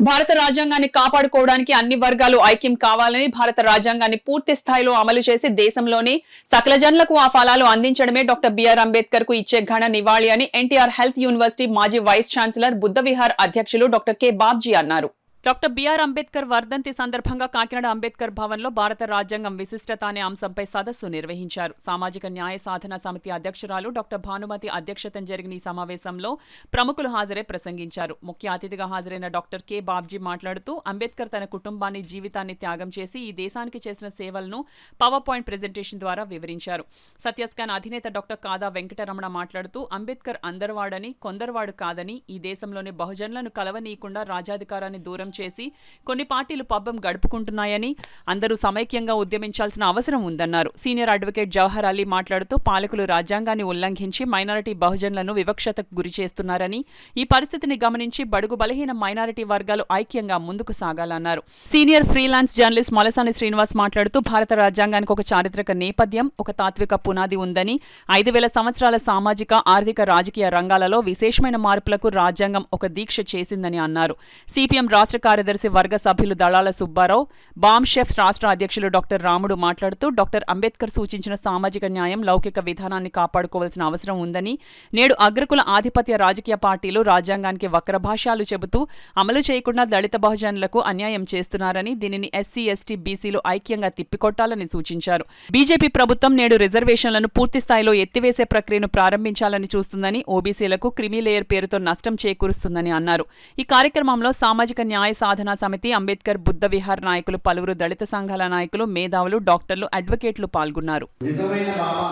భారత రాజ్యాంగాన్ని కాపాడుకోవడానికి అన్ని వర్గాలు ఐక్యం కావాలని, భారత రాజ్యాంగాన్ని పూర్తి స్థాయిలో అమలు చేసి దేశంలోని సకల జనులకు ఆ ఫలాలు అందించడమే డాక్టర్ బిఆర్ అంబేద్కర్ కు ఇచ్చే ఘన నివాళి అని ఎన్టీఆర్ హెల్త్ యూనివర్సిటీ మాజీ వైస్ ఛాన్సలర్ బుద్ధవిహార్ అధ్యక్షులు డాక్టర్ కె బాబ్జీ అన్నారు. డాక్టర్ బిఆర్ అంబేద్కర్ వర్ధంతి సందర్భంగా కాకినాడ అంబేద్కర్ భవన్లో భారత రాజ్యాంగం విశిష్టత అనే అంశంపై సదస్సు నిర్వహించారు. సామాజిక న్యాయ సాధన సమితి అధ్యక్షురాలు డాక్టర్ భానుమతి అధ్యక్షతన జరిగిన ఈ సమావేశంలో ప్రముఖులు హాజరై ప్రసంగించారు. ముఖ్య అతిథిగా హాజరైన డాక్టర్ కె బాబ్జీ మాట్లాడుతూ అంబేద్కర్ తన కుటుంబాన్ని, జీవితాన్ని త్యాగం చేసి ఈ దేశానికి చేసిన సేవలను పవర్ పాయింట్ ప్రెజెంటేషన్ ద్వారా వివరించారు. సత్యస్కాన్ అధినేత డాక్టర్ కాదా వెంకటరమణ మాట్లాడుతూ అంబేద్కర్ అందరివాడని, కొందరివాడు కాదని, ఈ దేశంలోని బహుజనులను కలవనీయకుండా రాజ్యాధికారాన్ని దూరం చేసి కొన్ని పార్టీలు పబ్బం గడుపుకుంటున్నాయని, అందరూ సమైక్యంగా ఉద్యమించాల్సిన అవసరం ఉందన్నారు. సీనియర్ అడ్వకేట్ జవహర్ అలీ మాట్లాడుతూ పాలకులు రాజ్యాంగాన్ని ఉల్లంఘించి మైనారిటీ బహుజనులను వివక్షతకు గురి చేస్తున్నారని, ఈ పరిస్థితిని గమనించి బడుగు బలహీన మైనారిటీ వర్గాలు ఐక్యంగా ముందుకు సాగాలన్నారు. సీనియర్ ఫ్రీలాన్స్ జర్నలిస్ట్ మొలసాని శ్రీనివాస్ మాట్లాడుతూ భారత రాజ్యాంగానికి ఒక చారిత్రక నేపథ్యం, ఒక తాత్విక పునాది ఉందని, 5000 సంవత్సరాల సామాజిక, ఆర్థిక, రాజకీయ రంగాలలో విశేషమైన మార్పులకు రాజ్యాంగం ఒక దీక్ష చేసిందని అన్నారు. సిపిఎం రాష్ట్ర కార్యదర్శి వర్గ సభ్యులు దళాల సుబ్బారావు, బామ్ షెఫ్ రాష్ట్ర అధ్యక్షులు డాక్టర్ రాముడు మాట్లాడుతూ డాక్టర్ అంబేద్కర్ సూచించిన సామాజిక న్యాయం, లౌకిక విధానాన్ని కాపాడుకోవాల్సిన అవసరం ఉందని, నేడు అగ్రకుల ఆధిపత్య రాజకీయ పార్టీలు రాజ్యాంగానికి వక్రభాష్యాలు చెబుతూ అమలు చేయకుండా దళిత బహుజనులకు అన్యాయం చేస్తున్నారని, దీనిని ఎస్సీ, ఎస్టీ, బీసీలు ఐక్యంగా తిప్పికొట్టాలని సూచించారు. బీజేపీ ప్రభుత్వం నేడు రిజర్వేషన్లను పూర్తి స్థాయిలో ఎత్తివేసే ప్రక్రియను ప్రారంభించాలని చూస్తుందని, ఓబీసీలకు క్రిమీలేయర్ పేరుతో నష్టం చేకూరుస్తుందని అన్నారు. ఈ కార్యక్రమంలో సామాజిక న్యాయ సాధనా సమితి, అంబేద్కర్ బుద్ధ విహార్ నాయకులు, పలువురు దళిత సంఘాల నాయకులు, మేధావులు, డాక్టర్లు, అడ్వకేట్లు పాల్గొన్నారు. నిజమైన బాబా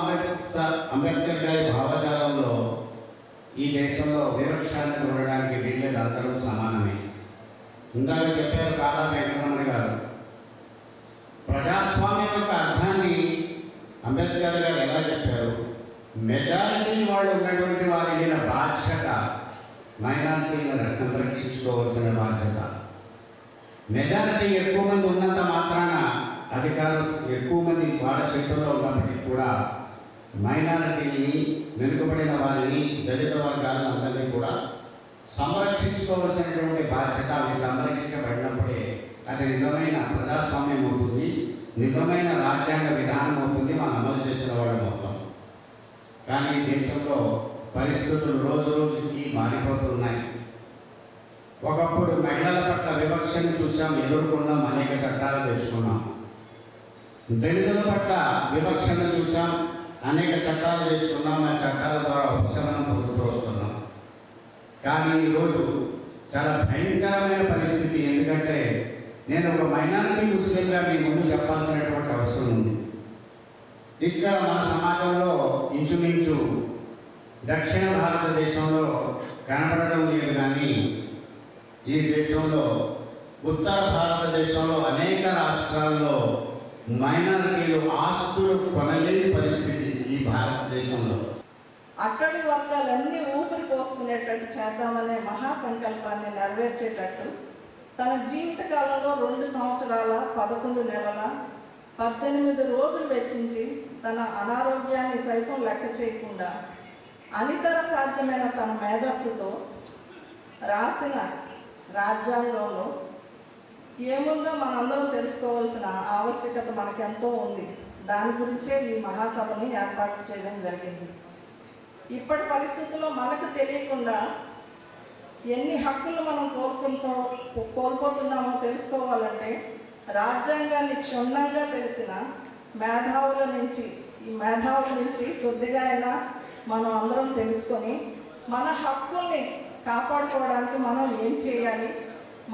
అంబేద్కర్ గారి భావజాలంలో ఈ దేశంలో వివక్షాన్ని చూడడానికి వీళ్ళేది అందరూ సమానమే. ఇందాక చెప్పారు కాదా వెంకటరమణ గారు, ప్రజాస్వామ్యం యొక్క అర్థాన్ని అంబేద్కర్ గారు ఎలా చెప్పారు? మెజారిటీ వాళ్ళు ఉన్నటువంటి వారి మీద బాధ్యత మైనారిటీలను సంరక్షించుకోవాల్సిన బాధ్యత. మెజారిటీ ఎక్కువ మంది ఉన్నంత మాత్రాన అధికారులు ఎక్కువ మంది వాళ్ళ చేతుల్లో ఉన్నప్పటికీ కూడా మైనారిటీని, వెనుకబడిన వారిని, దళిత వర్గాలను అందరినీ కూడా సంరక్షించుకోవాల్సినటువంటి బాధ్యత. అవి సంరక్షించబడినప్పుడే అది నిజమైన ప్రజాస్వామ్యం అవుతుంది, నిజమైన రాజ్యాంగ విధానం అవుతుంది, మనం అమలు చేసిన వాళ్ళం అవుతాం. కానీ దేశంలో పరిస్థితులు రోజు రోజుకి మారిపోతున్నాయి. ఒకప్పుడు మహిళల పట్ల వివక్షను చూసాం, ఎదుర్కొన్నాం, అనేక చట్టాలు తెచ్చుకున్నాం. దళితుల పట్ల వివక్షను చూసాం, అనేక చట్టాలు తెచ్చుకున్నాం, ఆ చట్టాల ద్వారా ఉపశమనం పొందుతూ వస్తున్నాం. కానీ ఈరోజు చాలా భయంకరమైన పరిస్థితి. ఎందుకంటే నేను ఒక మైనారిటీ ముస్లింగా మీ ముందు చెప్పాల్సినటువంటి అవసరం ఉంది. ఇక్కడ మన సమాజంలో ఇంచుమించు దక్షిణ భారతదేశంలో కనపడడం లేదు, కానీ ఈ దేశంలో ఉత్తర భారతదేశంలో అనేక రాష్ట్రాల్లో మైనారిటీలు ఆస్తులు కొనలేని పరిస్థితి ఈ భారతదేశంలో. అక్కడి వర్గాలన్నీ ఊపిరి పోసుకునేటట్టు చేద్దామనే మహాసంకల్పాన్ని నెరవేర్చేటట్టు తన జీవితకాలంలో 2 సంవత్సరాల 11 నెలల 18 రోజులు వెచ్చించి తన అనారోగ్యాన్ని సైతం లెక్క చేయకుండా అనితర సాధ్యమైన తన మేధస్సుతో రాసిన రాజ్యాంగంలో ఏముందో మనందరం తెలుసుకోవాల్సిన ఆవశ్యకత మనకెంతో ఉంది. దాని గురించే ఈ మహాసభని ఏర్పాటు చేయడం జరిగింది. ఇప్పటి పరిస్థితుల్లో మనకు తెలియకుండా ఎన్ని హక్కులు మనం కోల్పోతున్నామో తెలుసుకోవాలంటే రాజ్యాంగాన్ని క్షుణ్ణంగా తెలిసిన మేధావుల నుంచి కొద్దిగా అయినా మనం అందరం తెలుసుకొని మన హక్కుల్ని కాపాడుకోవడానికి మనం ఏం చేయాలి,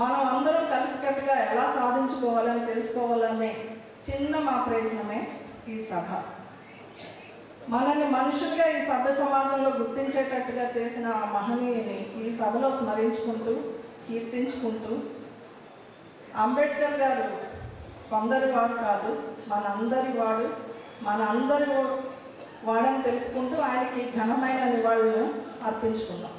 మనం అందరం కలిసికట్టుగా ఎలా సాధించుకోవాలని తెలుసుకోవాలనే చిన్న మా ప్రయత్నమే ఈ సభ. మనల్ని మనుషులుగా ఈ సభ్య సమాజంలో గుర్తించేటట్టుగా చేసిన ఆ మహనీయుని ఈ సభలో స్మరించుకుంటూ, కీర్తించుకుంటూ, అంబేద్కర్ గారు కొందరి వాడు కాదు, మనందరి వాడని తెలుపుకుంటూ ఆయనకి ఘనమైన నివాళులను అర్పించుకున్నాం.